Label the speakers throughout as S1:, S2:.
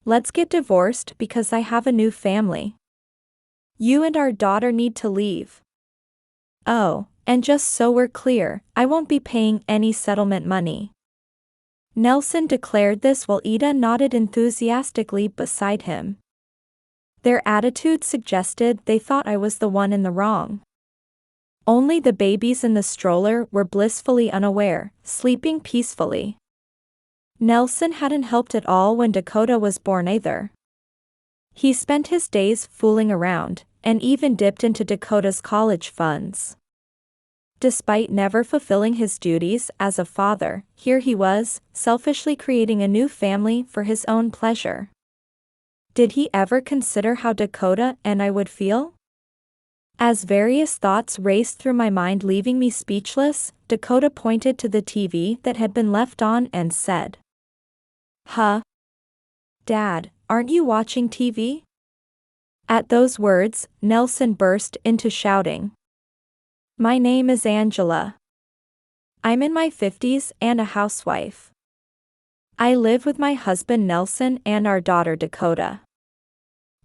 S1: Let's get divorced because I have a new family. You and our daughter need to leave. Oh, and just so we're clear, I won't be paying any settlement money. Nelson declared this while Ida nodded enthusiastically beside him. Their attitude suggested they thought I was the one in the wrong. Only the babies in the stroller were blissfully unaware, sleeping peacefully. Nelson hadn't helped at all when Dakota was born either. He spent his days fooling around, and even dipped into Dakota's college funds. Despite never fulfilling his duties as a father, here he was, selfishly creating a new family for his own pleasure. Did he ever consider how Dakota and I would feel? As various thoughts raced through my mind leaving me speechless, Dakota pointed to the TV that had been left on and said, "Huh? Dad, aren't you watching TV?" At those words, Nelson burst into shouting. "My name is Angela. I'm in my 50s and a housewife. I live with my husband Nelson and our daughter Dakota.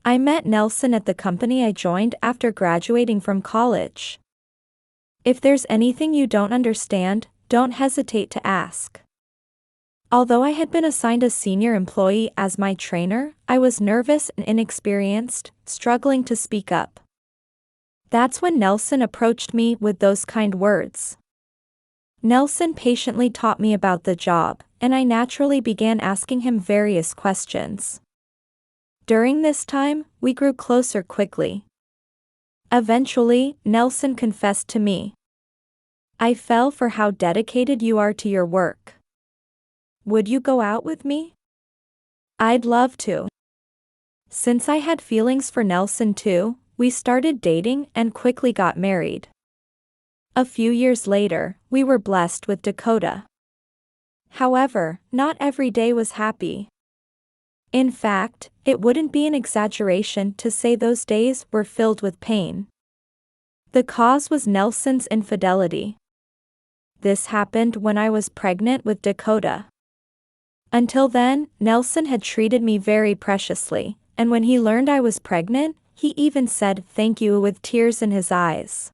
S1: I met Nelson at the company I joined after graduating from college. If there's anything you don't understand, don't hesitate to ask." Although I had been assigned a senior employee as my trainer, I was nervous and inexperienced, struggling to speak up. That's when Nelson approached me with those kind words. Nelson patiently taught me about the job, and I naturally began asking him various questions. During this time, we grew closer quickly. Eventually, Nelson confessed to me. "I fell for how dedicated you are to your work. Would you go out with me?" "I'd love to." Since I had feelings for Nelson too, we started dating and quickly got married. A few years later, we were blessed with Dakota. However, not every day was happy. In fact, it wouldn't be an exaggeration to say those days were filled with pain. The cause was Nelson's infidelity. This happened when I was pregnant with Dakota. Until then, Nelson had treated me very preciously, and when he learned I was pregnant, he even said thank you with tears in his eyes.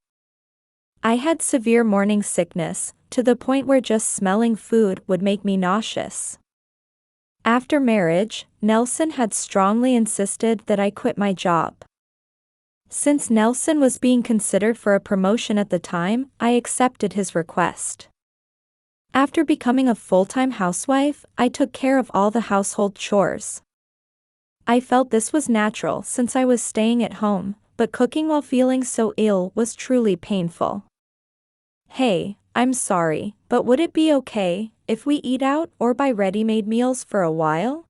S1: I had severe morning sickness, to the point where just smelling food would make me nauseous. After marriage, Nelson had strongly insisted that I quit my job. Since Nelson was being considered for a promotion at the time, I accepted his request. After becoming a full-time housewife, I took care of all the household chores. I felt this was natural since I was staying at home, but cooking while feeling so ill was truly painful. "Hey, I'm sorry, but would it be okay if we eat out or buy ready-made meals for a while?"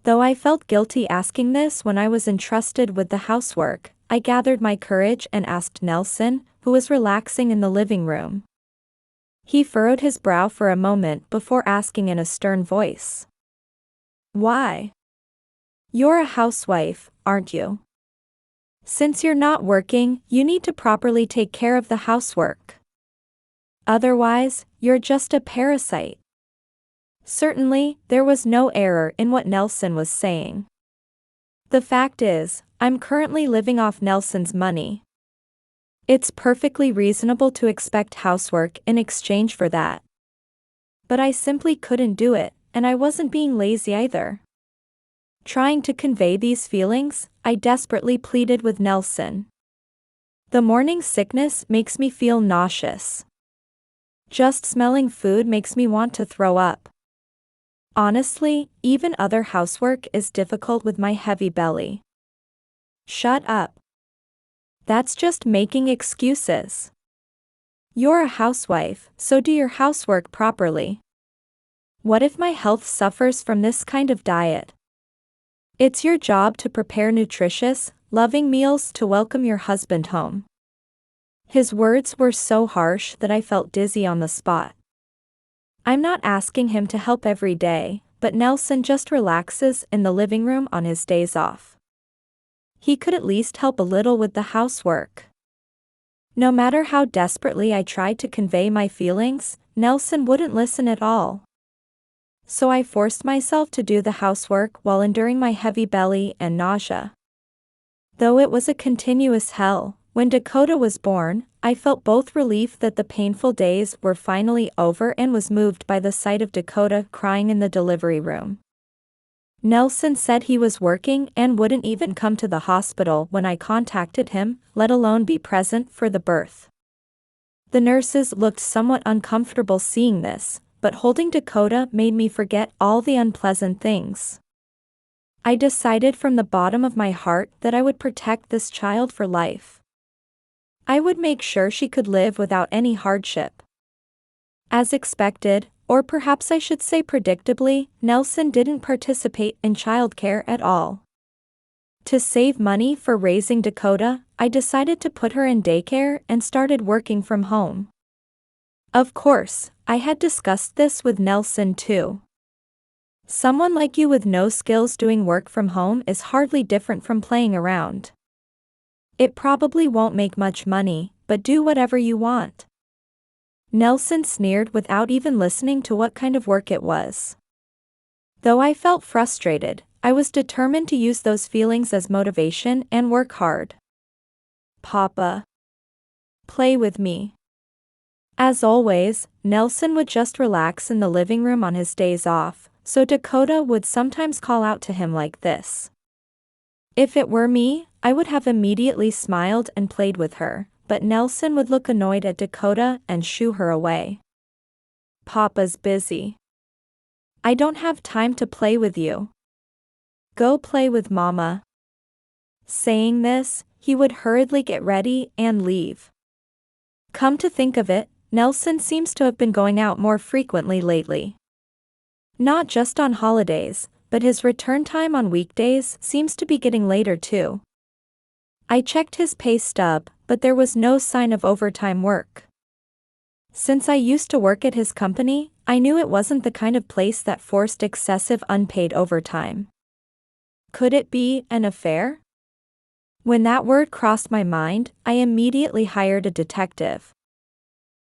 S1: Though I felt guilty asking this when I was entrusted with the housework, I gathered my courage and asked Nelson, who was relaxing in the living room. He furrowed his brow for a moment before asking in a stern voice, "Why? You're a housewife, aren't you? Since you're not working, you need to properly take care of the housework. Otherwise, you're just a parasite." Certainly, there was no error in what Nelson was saying. The fact is, I'm currently living off Nelson's money. It's perfectly reasonable to expect housework in exchange for that. But I simply couldn't do it, and I wasn't being lazy either. Trying to convey these feelings, I desperately pleaded with Nelson. "The morning sickness makes me feel nauseous. Just smelling food makes me want to throw up. Honestly, even other housework is difficult with my heavy belly." "Shut up. That's just making excuses. You're a housewife, so do your housework properly. What if my health suffers from this kind of diet? It's your job to prepare nutritious, loving meals to welcome your husband home." His words were so harsh that I felt dizzy on the spot. I'm not asking him to help every day, but Nelson just relaxes in the living room on his days off. He could at least help a little with the housework. No matter how desperately I tried to convey my feelings, Nelson wouldn't listen at all. so I forced myself to do the housework while enduring my heavy belly and nausea. Though it was a continuous hell, when Dakota was born, I felt both relief that the painful days were finally over and was moved by the sight of Dakota crying in the delivery room. Nelson said he was working and wouldn't even come to the hospital when I contacted him, let alone be present for the birth. The nurses looked somewhat uncomfortable seeing this, but holding Dakota made me forget all the unpleasant things. I decided from the bottom of my heart that I would protect this child for life. I would make sure she could live without any hardship. As expected, or perhaps I should say predictably, Nelson didn't participate in childcare at all. To save money for raising Dakota, I decided to put her in daycare and started working from home. Of course, I had discussed this with Nelson too. Someone like you with no skills doing work from home is hardly different from playing around. It probably won't make much money, but do whatever you want. Nelson sneered without even listening to what kind of work it was. Though I felt frustrated, I was determined to use those feelings as motivation and work hard. Papa, play with me. As always, Nelson would just relax in the living room on his days off, so Dakota would sometimes call out to him like this. If it were me, I would have immediately smiled and played with her, but Nelson would look annoyed at Dakota and shoo her away. Papa's busy. I don't have time to play with you. Go play with Mama. Saying this, he would hurriedly get ready and leave. Come to think of it, Nelson seems to have been going out more frequently lately. Not just on holidays, but his return time on weekdays seems to be getting later too. I checked his pay stub, but there was no sign of overtime work. Since I used to work at his company, I knew it wasn't the kind of place that forced excessive unpaid overtime. Could it be an affair? When that word crossed my mind, I immediately hired a detective.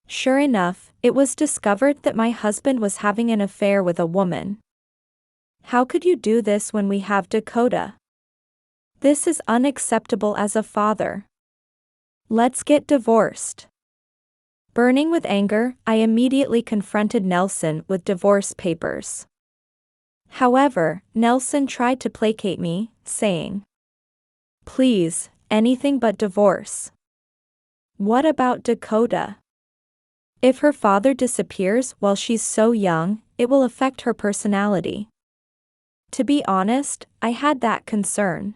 S1: Sure enough, it was discovered that my husband was having an affair with a woman. How could you do this when we have Dakota? This is unacceptable as a father. Let's get divorced. Burning with anger, I immediately confronted Nelson with divorce papers. However, Nelson tried to placate me, saying, "Please, anything but divorce. What about Dakota? If her father disappears while she's so young, it will affect her personality." To be honest, I had that concern.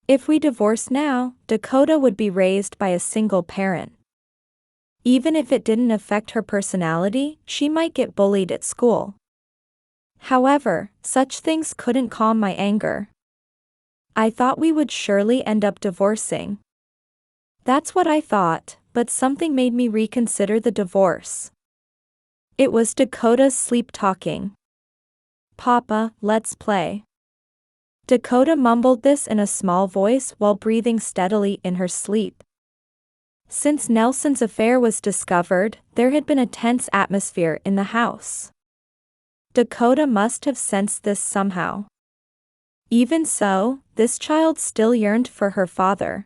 S1: If we divorce now, Dakota would be raised by a single parent. Even if it didn't affect her personality, she might get bullied at school. However, such things couldn't calm my anger. I thought we would surely end up divorcing. That's what I thought, but something made me reconsider the divorce. It was Dakota's sleep talking. "Papa, let's play." Dakota mumbled this in a small voice while breathing steadily in her sleep. Since Nelson's affair was discovered, there had been a tense atmosphere in the house. Dakota must have sensed this somehow. Even so, this child still yearned for her father.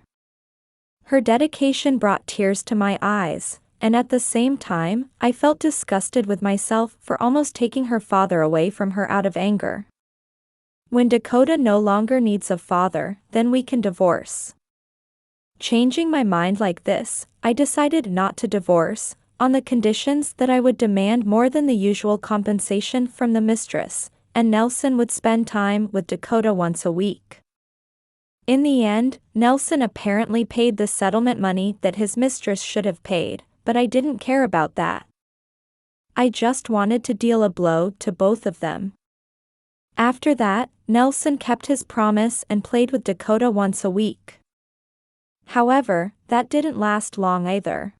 S1: Her dedication brought tears to my eyes, and at the same time, I felt disgusted with myself for almost taking her father away from her out of anger. When Dakota no longer needs a father, then we can divorce. Changing my mind like this, I decided not to divorce, on the conditions that I would demand more than the usual compensation from the mistress, and Nelson would spend time with Dakota once a week. In the end, Nelson apparently paid the settlement money that his mistress should have paid, but I didn't care about that. I just wanted to deal a blow to both of them. After that, Nelson kept his promise and played with Dakota once a week. However, that didn't last long either.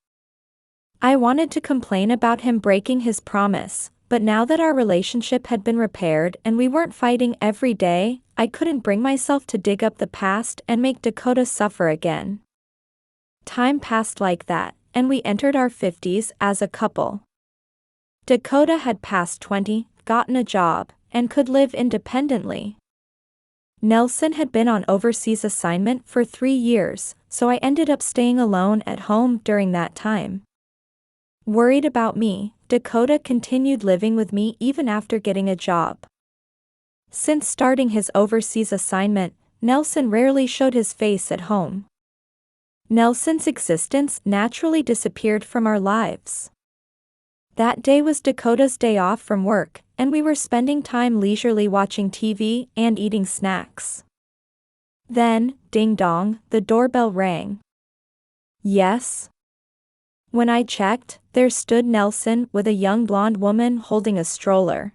S1: I wanted to complain about him breaking his promise, but now that our relationship had been repaired and we weren't fighting every day, I couldn't bring myself to dig up the past and make Dakota suffer again. Time passed like that, and we entered our 50s as a couple. Dakota had passed 20, gotten a job, and could live independently. Nelson had been on overseas assignment for 3 years, so I ended up staying alone at home during that time. Worried about me, Dakota continued living with me even after getting a job. Since starting his overseas assignment, Nelson rarely showed his face at home. Nelson's existence naturally disappeared from our lives. That day was Dakota's day off from work, and we were spending time leisurely watching TV and eating snacks. Then, ding dong, the doorbell rang. Yes? When I checked, there stood Nelson with a young blonde woman holding a stroller.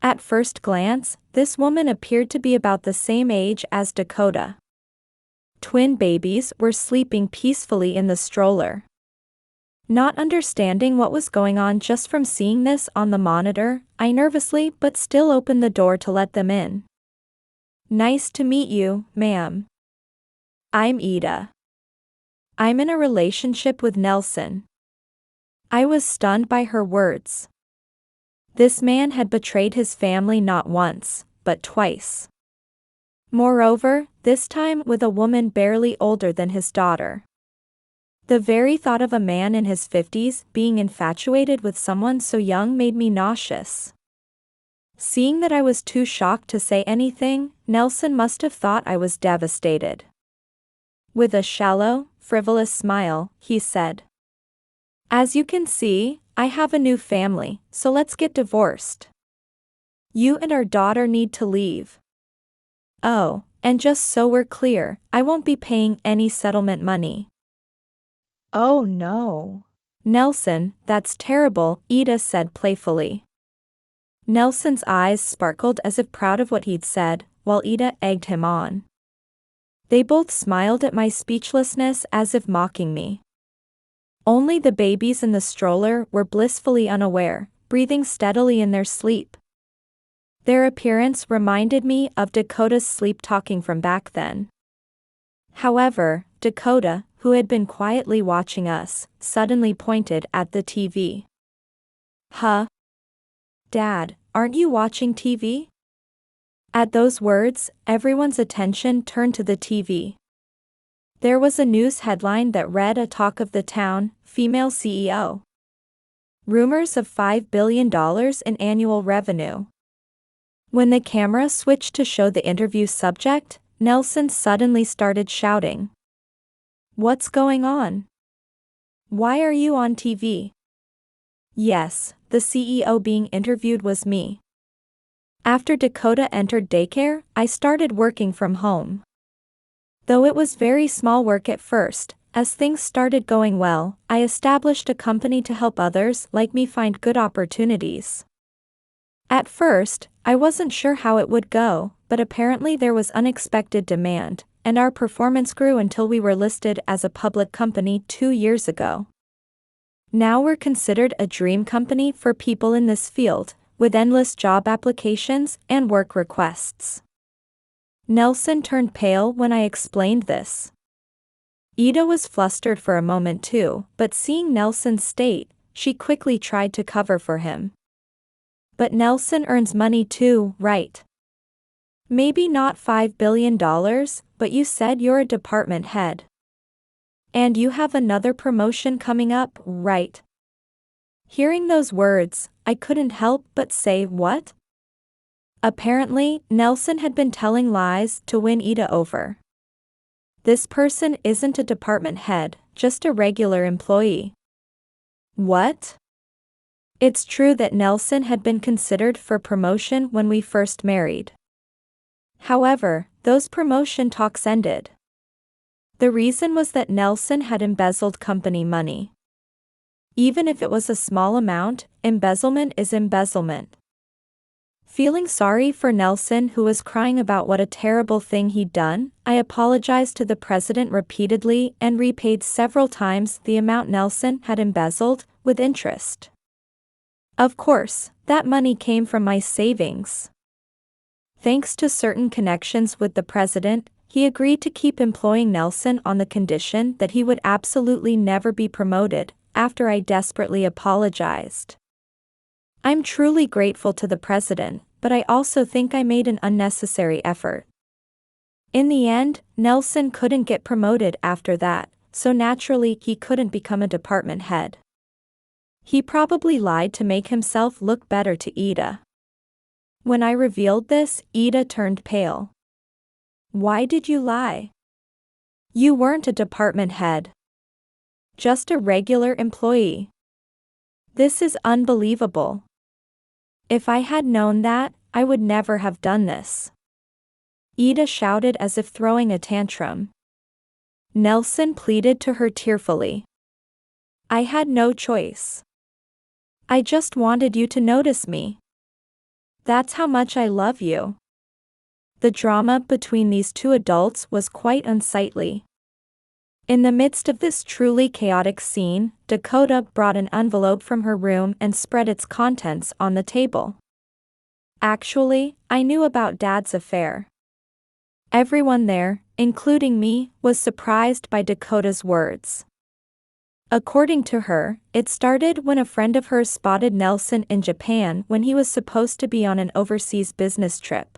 S1: At first glance, this woman appeared to be about the same age as Dakota. Twin babies were sleeping peacefully in the stroller. Not understanding what was going on just from seeing this on the monitor, I nervously but still opened the door to let them in. Nice to meet you, ma'am. I'm Ida. I'm in a relationship with Nelson. I was stunned by her words. This man had betrayed his family not once, but twice. Moreover, this time with a woman barely older than his daughter. The very thought of a man in his 50s being infatuated with someone so young made me nauseous. Seeing that I was too shocked to say anything, Nelson must have thought I was devastated. With a shallow, frivolous smile, he said, "As you can see, I have a new family, so let's get divorced. You and our daughter need to leave. Oh, and just so we're clear, I won't be paying any settlement money." Oh no. Nelson, that's terrible, Ida said playfully. Nelson's eyes sparkled as if proud of what he'd said, while Ida egged him on. They both smiled at my speechlessness as if mocking me. Only the babies in the stroller were blissfully unaware, breathing steadily in their sleep. Their appearance reminded me of Dakota's sleep-talking from back then. However, Dakota, who had been quietly watching us, suddenly pointed at the TV. Huh? Dad, aren't you watching TV? At those words, everyone's attention turned to the TV. There was a news headline that read, "A talk of the town, female CEO. Rumors of $5 billion in annual revenue." When the camera switched to show the interview subject, Nelson suddenly started shouting. "What's going on? Why are you on TV?" Yes, the CEO being interviewed was me. After Dakota entered daycare, I started working from home. Though it was very small work at first, as things started going well, I established a company to help others like me find good opportunities. At first, I wasn't sure how it would go, but apparently there was unexpected demand, and our performance grew until we were listed as a public company 2 years ago. Now we're considered a dream company for people in this field, with endless job applications and work requests. Nelson turned pale when I explained this. Ida was flustered for a moment too, but seeing Nelson's state, she quickly tried to cover for him. But Nelson earns money too, right? Maybe not $5 billion, but you said you're a department head. And you have another promotion coming up, right? Hearing those words, I couldn't help but say, "What?" Apparently, Nelson had been telling lies to win Ida over. This person isn't a department head, just a regular employee. What? It's true that Nelson had been considered for promotion when we first married. However, those promotion talks ended. The reason was that Nelson had embezzled company money. Even if it was a small amount, embezzlement is embezzlement. Feeling sorry for Nelson, who was crying about what a terrible thing he'd done, I apologized to the president repeatedly and repaid several times the amount Nelson had embezzled, with interest. Of course, that money came from my savings. Thanks to certain connections with the president, he agreed to keep employing Nelson on the condition that he would absolutely never be promoted, after I desperately apologized. I'm truly grateful to the president, but I also think I made an unnecessary effort. In the end, Nelson couldn't get promoted after that, so naturally he couldn't become a department head. He probably lied to make himself look better to Ida. When I revealed this, Ida turned pale. Why did you lie? You weren't a department head. Just a regular employee. This is unbelievable. If I had known that, I would never have done this. Ida shouted as if throwing a tantrum. Nelson pleaded to her tearfully. I had no choice. I just wanted you to notice me. That's how much I love you. The drama between these two adults was quite unsightly. In the midst of this truly chaotic scene, Dakota brought an envelope from her room and spread its contents on the table. Actually, I knew about Dad's affair. Everyone there, including me, was surprised by Dakota's words. According to her, it started when a friend of hers spotted Nelson in Japan when he was supposed to be on an overseas business trip.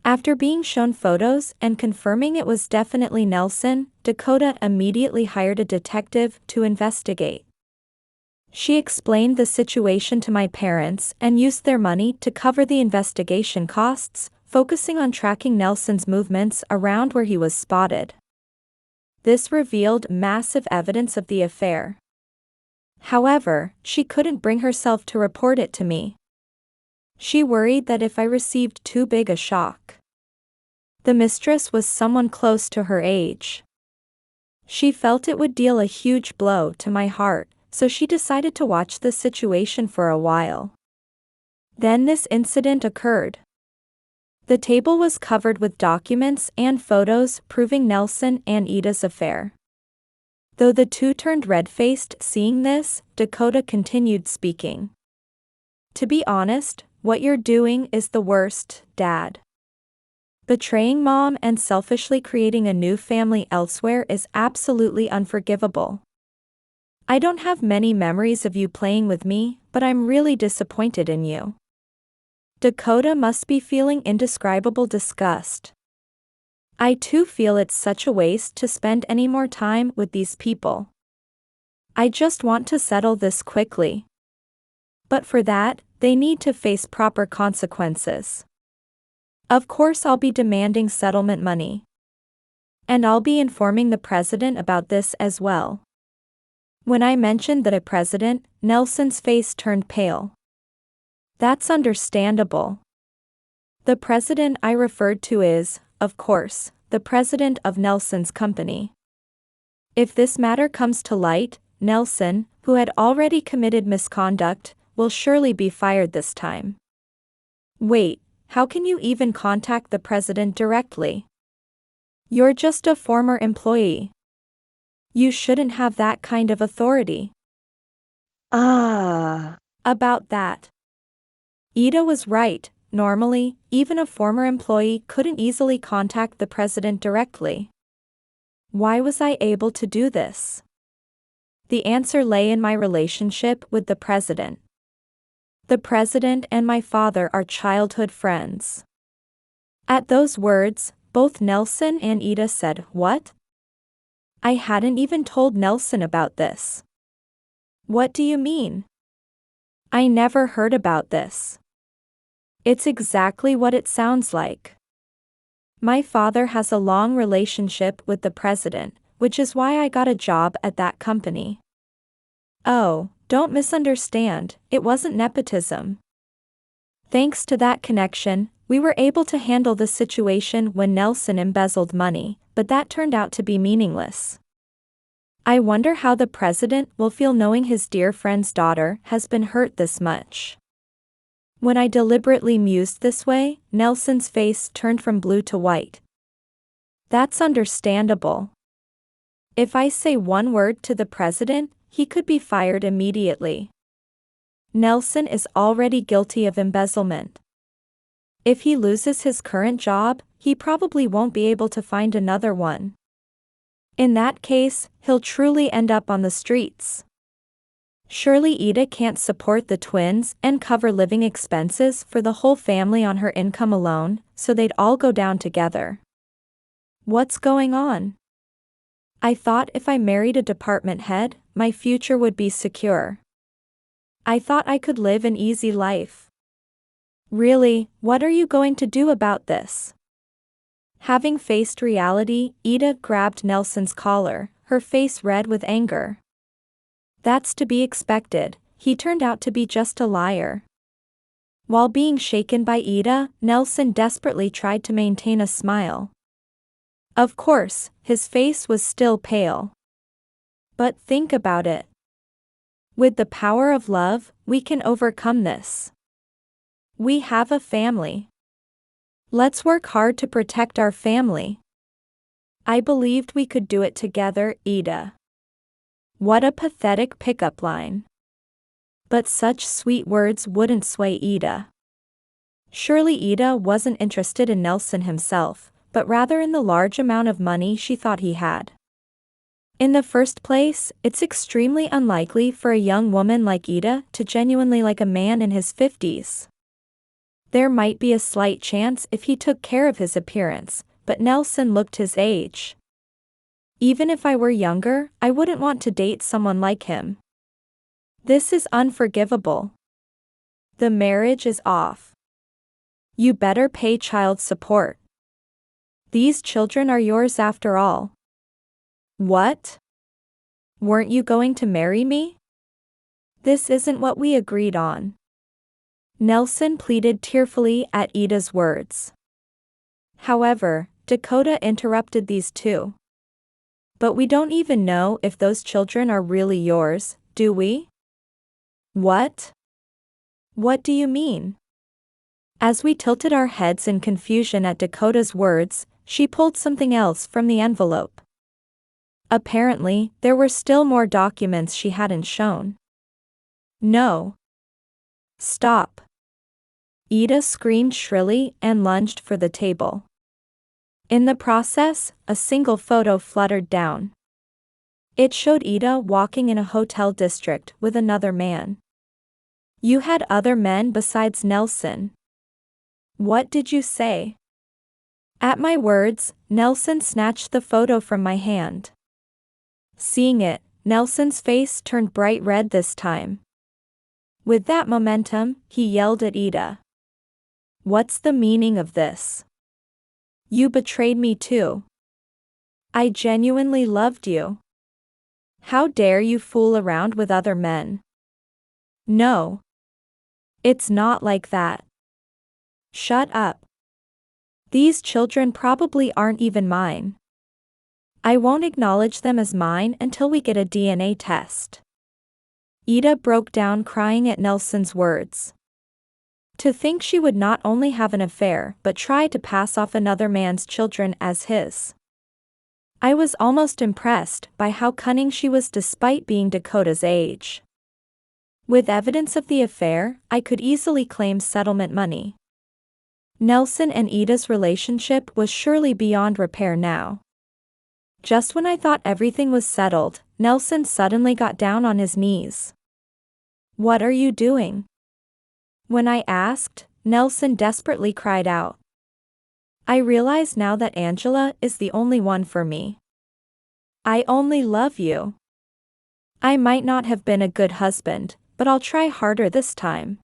S1: After being shown photos and confirming it was definitely Nelson, Dakota immediately hired a detective to investigate. She explained the situation to my parents and used their money to cover the investigation costs, focusing on tracking Nelson's movements around where he was spotted. This revealed massive evidence of the affair. However, she couldn't bring herself to report it to me. She worried that if I received too big a shock. The mistress was someone close to her age. She felt it would deal a huge blow to my heart, so she decided to watch the situation for a while. Then this incident occurred. The table was covered with documents and photos proving Nelson and Ida's affair. Though the two turned red-faced seeing this, Dakota continued speaking. To be honest, what you're doing is the worst, Dad. Betraying Mom and selfishly creating a new family elsewhere is absolutely unforgivable. I don't have many memories of you playing with me, but I'm really disappointed in you. Dakota must be feeling indescribable disgust. I too feel it's such a waste to spend any more time with these people. I just want to settle this quickly. But for that, they need to face proper consequences. Of course I'll be demanding settlement money. And I'll be informing the president about this as well. When I mentioned the president, Nelson's face turned pale. That's understandable. The president I referred to is, of course, the president of Nelson's company. If this matter comes to light, Nelson, who had already committed misconduct, will surely be fired this time. Wait, how can you even contact the president directly? You're just a former employee. You shouldn't have that kind of authority. About that. Ida was right. Normally, even a former employee couldn't easily contact the president directly. Why was I able to do this? The answer lay in my relationship with the president. The president and my father are childhood friends. At those words, both Nelson and Ida said, "What?" I hadn't even told Nelson about this. What do you mean? I never heard about this. It's exactly what it sounds like. My father has a long relationship with the president, which is why I got a job at that company. Oh, don't misunderstand, it wasn't nepotism. Thanks to that connection, we were able to handle the situation when Nelson embezzled money, but that turned out to be meaningless. I wonder how the president will feel knowing his dear friend's daughter has been hurt this much. When I deliberately mused this way, Nelson's face turned from blue to white. That's understandable. If I say one word to the president, he could be fired immediately. Nelson is already guilty of embezzlement. If he loses his current job, he probably won't be able to find another one. In that case, he'll truly end up on the streets. Surely Ida can't support the twins and cover living expenses for the whole family on her income alone, so they'd all go down together. What's going on? I thought if I married a department head, my future would be secure. I thought I could live an easy life. Really, what are you going to do about this? Having faced reality, Ida grabbed Nelson's collar, her face red with anger. That's to be expected, he turned out to be just a liar. While being shaken by Ida, Nelson desperately tried to maintain a smile. Of course, his face was still pale. But think about it. With the power of love, we can overcome this. We have a family. Let's work hard to protect our family. I believed we could do it together, Ida. What a pathetic pickup line. But such sweet words wouldn't sway Ida. Surely Ida wasn't interested in Nelson himself, but rather in the large amount of money she thought he had. In the first place, it's extremely unlikely for a young woman like Ida to genuinely like a man in his 50s. There might be a slight chance if he took care of his appearance, but Nelson looked his age. Even if I were younger, I wouldn't want to date someone like him. This is unforgivable. The marriage is off. You better pay child support. These children are yours after all. What? Weren't you going to marry me? This isn't what we agreed on. Nelson pleaded tearfully at Ida's words. However, Dakota interrupted these two. But we don't even know if those children are really yours, do we? What? What do you mean? As we tilted our heads in confusion at Dakota's words, she pulled something else from the envelope. Apparently, there were still more documents she hadn't shown. No. Stop. Ida screamed shrilly and lunged for the table. In the process, a single photo fluttered down. It showed Ida walking in a hotel district with another man. You had other men besides Nelson. What did you say? At my words, Nelson snatched the photo from my hand. Seeing it, Nelson's face turned bright red this time. With that momentum, he yelled at Ida. What's the meaning of this? You betrayed me too. I genuinely loved you. How dare you fool around with other men? No. It's not like that. Shut up. These children probably aren't even mine. I won't acknowledge them as mine until we get a DNA test. Ida broke down crying at Nelson's words. To think she would not only have an affair but try to pass off another man's children as his. I was almost impressed by how cunning she was despite being Dakota's age. With evidence of the affair, I could easily claim settlement money. Nelson and Ida's relationship was surely beyond repair now. Just when I thought everything was settled, Nelson suddenly got down on his knees. What are you doing? When I asked, Nelson desperately cried out. I realize now that Angela is the only one for me. I only love you. I might not have been a good husband, but I'll try harder this time.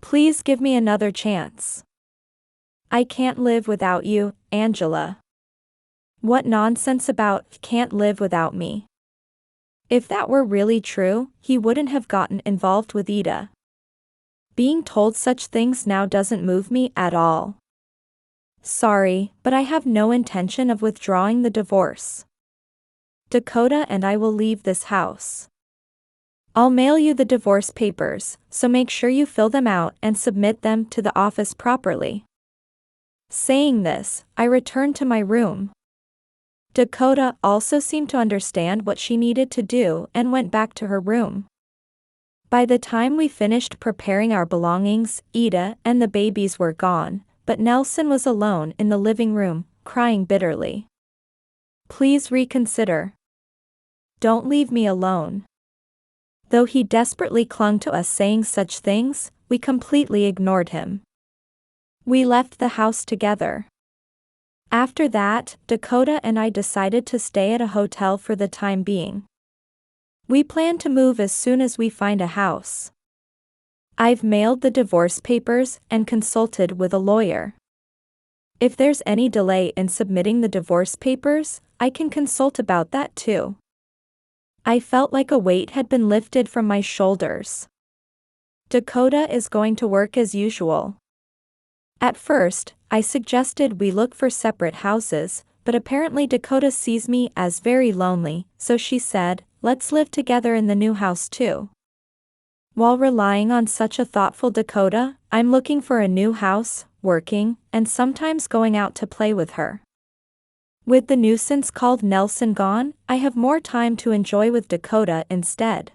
S1: Please give me another chance. I can't live without you, Angela. What nonsense about can't live without me. If that were really true, he wouldn't have gotten involved with Ida. Being told such things now doesn't move me at all. Sorry, but I have no intention of withdrawing the divorce. Dakota and I will leave this house. I'll mail you the divorce papers, so make sure you fill them out and submit them to the office properly. Saying this, I returned to my room. Dakota also seemed to understand what she needed to do and went back to her room. By the time we finished preparing our belongings, Ida and the babies were gone, but Nelson was alone in the living room, crying bitterly. Please reconsider. Don't leave me alone. Though he desperately clung to us saying such things, we completely ignored him. We left the house together. After that, Dakota and I decided to stay at a hotel for the time being. We plan to move as soon as we find a house. I've mailed the divorce papers and consulted with a lawyer. If there's any delay in submitting the divorce papers, I can consult about that too. I felt like a weight had been lifted from my shoulders. Dakota is going to work as usual. At first, I suggested we look for separate houses, but apparently Dakota sees me as very lonely, so she said, let's live together in the new house too. While relying on such a thoughtful Dakota, I'm looking for a new house, working, and sometimes going out to play with her. With the nuisance called Nelson gone, I have more time to enjoy with Dakota instead.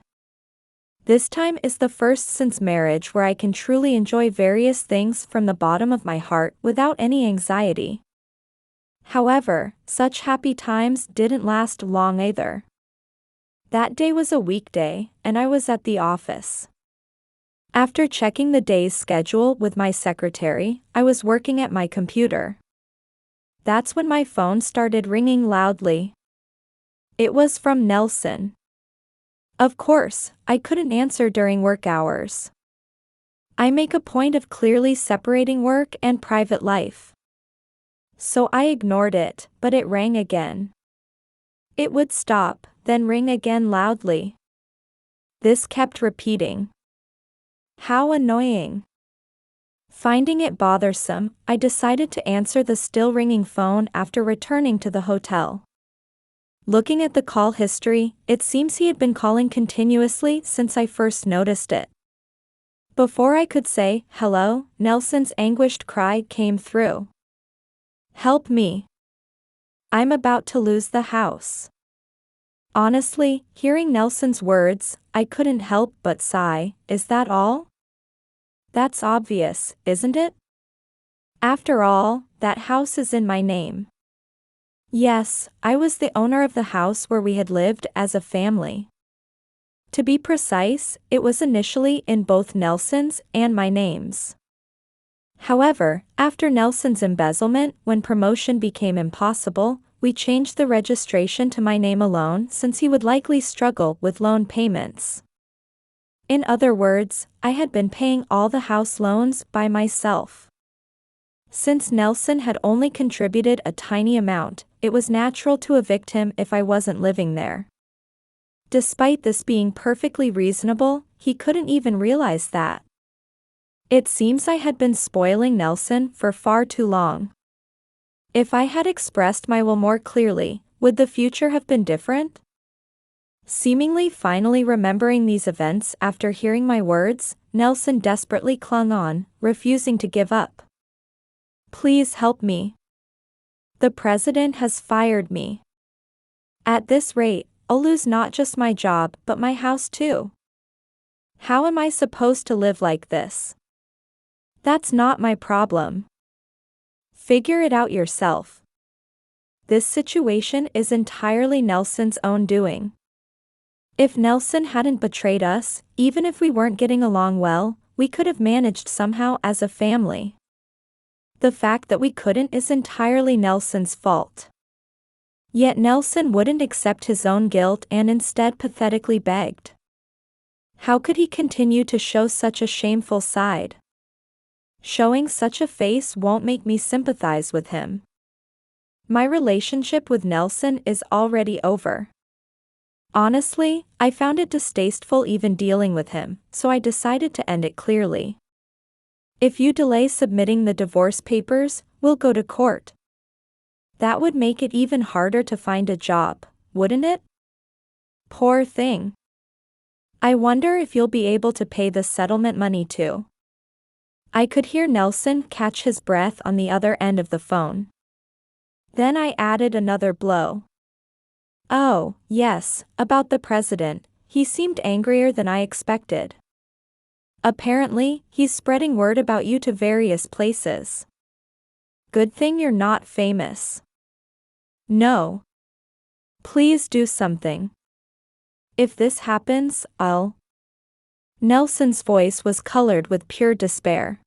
S1: This time is the first since marriage where I can truly enjoy various things from the bottom of my heart without any anxiety. However, such happy times didn't last long either. That day was a weekday, and I was at the office. After checking the day's schedule with my secretary, I was working at my computer. That's when my phone started ringing loudly. It was from Nelson. Of course, I couldn't answer during work hours. I make a point of clearly separating work and private life. So I ignored it, but it rang again. It would stop, then ring again loudly. This kept repeating. How annoying. Finding it bothersome, I decided to answer the still ringing phone after returning to the hotel. Looking at the call history, it seems he had been calling continuously since I first noticed it. Before I could say, hello, Nelson's anguished cry came through. Help me. I'm about to lose the house. Honestly, hearing Nelson's words, I couldn't help but sigh. Is that all? That's obvious, isn't it? After all, that house is in my name. Yes, I was the owner of the house where we had lived as a family. To be precise, it was initially in both Nelson's and my names. However, after Nelson's embezzlement, when promotion became impossible, we changed the registration to my name alone since he would likely struggle with loan payments. In other words, I had been paying all the house loans by myself. Since Nelson had only contributed a tiny amount, it was natural to evict him if I wasn't living there. Despite this being perfectly reasonable, he couldn't even realize that. It seems I had been spoiling Nelson for far too long. If I had expressed my will more clearly, would the future have been different? Seemingly finally remembering these events after hearing my words, Nelson desperately clung on, refusing to give up. Please help me. The president has fired me. At this rate, I'll lose not just my job but my house too. How am I supposed to live like this? That's not my problem. Figure it out yourself. This situation is entirely Nelson's own doing. If Nelson hadn't betrayed us, even if we weren't getting along well, we could have managed somehow as a family. The fact that we couldn't is entirely Nelson's fault. Yet Nelson wouldn't accept his own guilt and instead pathetically begged. How could he continue to show such a shameful side? Showing such a face won't make me sympathize with him. My relationship with Nelson is already over. Honestly, I found it distasteful even dealing with him, so I decided to end it clearly. If you delay submitting the divorce papers, we'll go to court. That would make it even harder to find a job, wouldn't it? Poor thing. I wonder if you'll be able to pay the settlement money too. I could hear Nelson catch his breath on the other end of the phone. Then I added another blow. Oh, yes, about the president, he seemed angrier than I expected. Apparently, he's spreading word about you to various places. Good thing you're not famous. No. Please do something. If this happens, I'll Nelson's voice was colored with pure despair.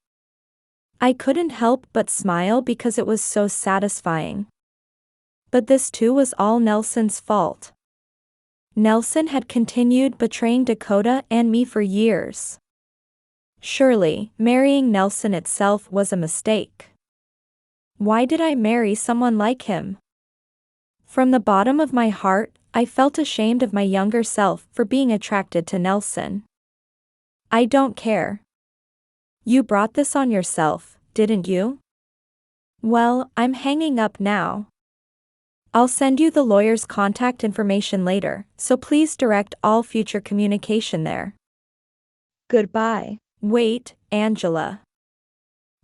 S1: I couldn't help but smile because it was so satisfying. But this too was all Nelson's fault. Nelson had continued betraying Dakota and me for years. Surely, marrying Nelson itself was a mistake. Why did I marry someone like him? From the bottom of my heart, I felt ashamed of my younger self for being attracted to Nelson. I don't care. You brought this on yourself, didn't you? Well, I'm hanging up now. I'll send you the lawyer's contact information later, so please direct all future communication there. Goodbye. Wait, Angela.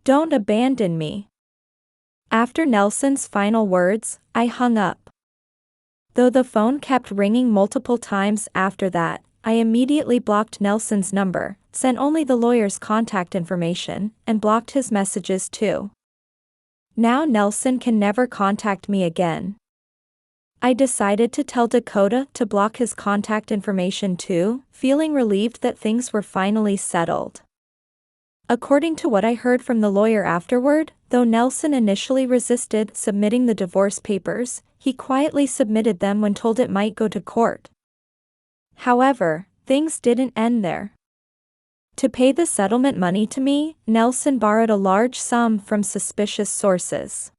S1: Don't abandon me. After Nelson's final words, I hung up. Though the phone kept ringing multiple times after that, I immediately blocked Nelson's number, sent only the lawyer's contact information, and blocked his messages too. Now Nelson can never contact me again. I decided to tell Dakota to block his contact information too, feeling relieved that things were finally settled. According to what I heard from the lawyer afterward, though Nelson initially resisted submitting the divorce papers, he quietly submitted them when told it might go to court. However, things didn't end there. To pay the settlement money to me, Nelson borrowed a large sum from suspicious sources.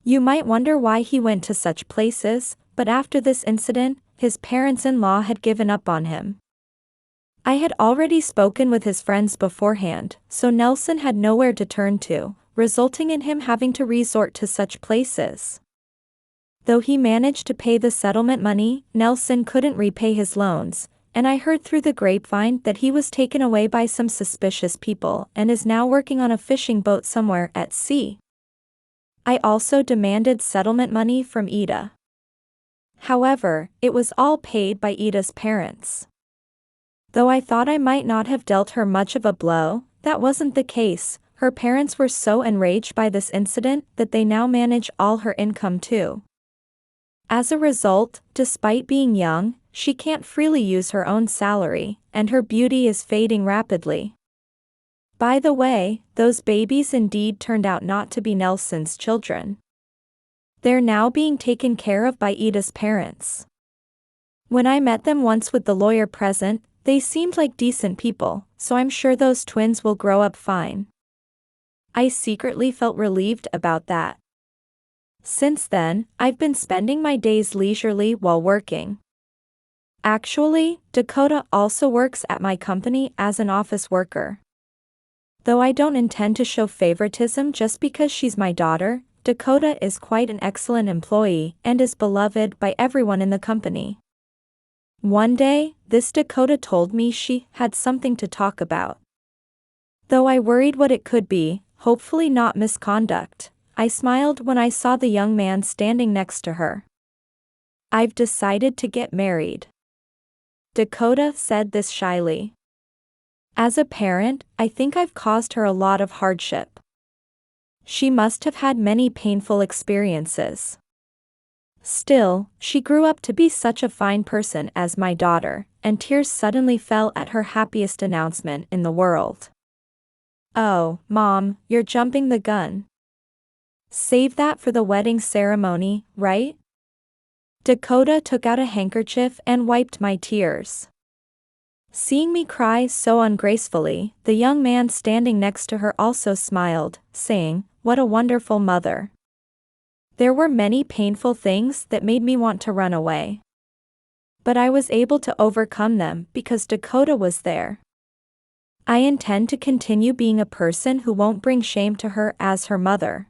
S1: You might wonder why he went to such places, but after this incident, his parents-in-law had given up on him. I had already spoken with his friends beforehand, so Nelson had nowhere to turn to, resulting in him having to resort to such places. Though he managed to pay the settlement money, Nelson couldn't repay his loans, and I heard through the grapevine that he was taken away by some suspicious people and is now working on a fishing boat somewhere at sea. I also demanded settlement money from Ida. However, it was all paid by Ida's parents. Though I thought I might not have dealt her much of a blow, that wasn't the case. Her parents were so enraged by this incident that they now manage all her income too. As a result, despite being young, she can't freely use her own salary, and her beauty is fading rapidly. By the way, those babies indeed turned out not to be Nelson's children. They're now being taken care of by Ida's parents. When I met them once with the lawyer present, they seemed like decent people, so I'm sure those twins will grow up fine. I secretly felt relieved about that. Since then, I've been spending my days leisurely while working. Actually, Dakota also works at my company as an office worker. Though I don't intend to show favoritism just because she's my daughter, Dakota is quite an excellent employee and is beloved by everyone in the company. One day, this Dakota told me she had something to talk about. Though I worried what it could be, hopefully not misconduct, I smiled when I saw the young man standing next to her. I've decided to get married. Dakota said this shyly. As a parent, I think I've caused her a lot of hardship. She must have had many painful experiences. Still, she grew up to be such a fine person as my daughter, and tears suddenly fell at her happiest announcement in the world. Oh, Mom, you're jumping the gun. Save that for the wedding ceremony, right? Dakota took out a handkerchief and wiped my tears. Seeing me cry so ungracefully, the young man standing next to her also smiled, saying, "What a wonderful mother." There were many painful things that made me want to run away. But I was able to overcome them because Dakota was there. I intend to continue being a person who won't bring shame to her as her mother.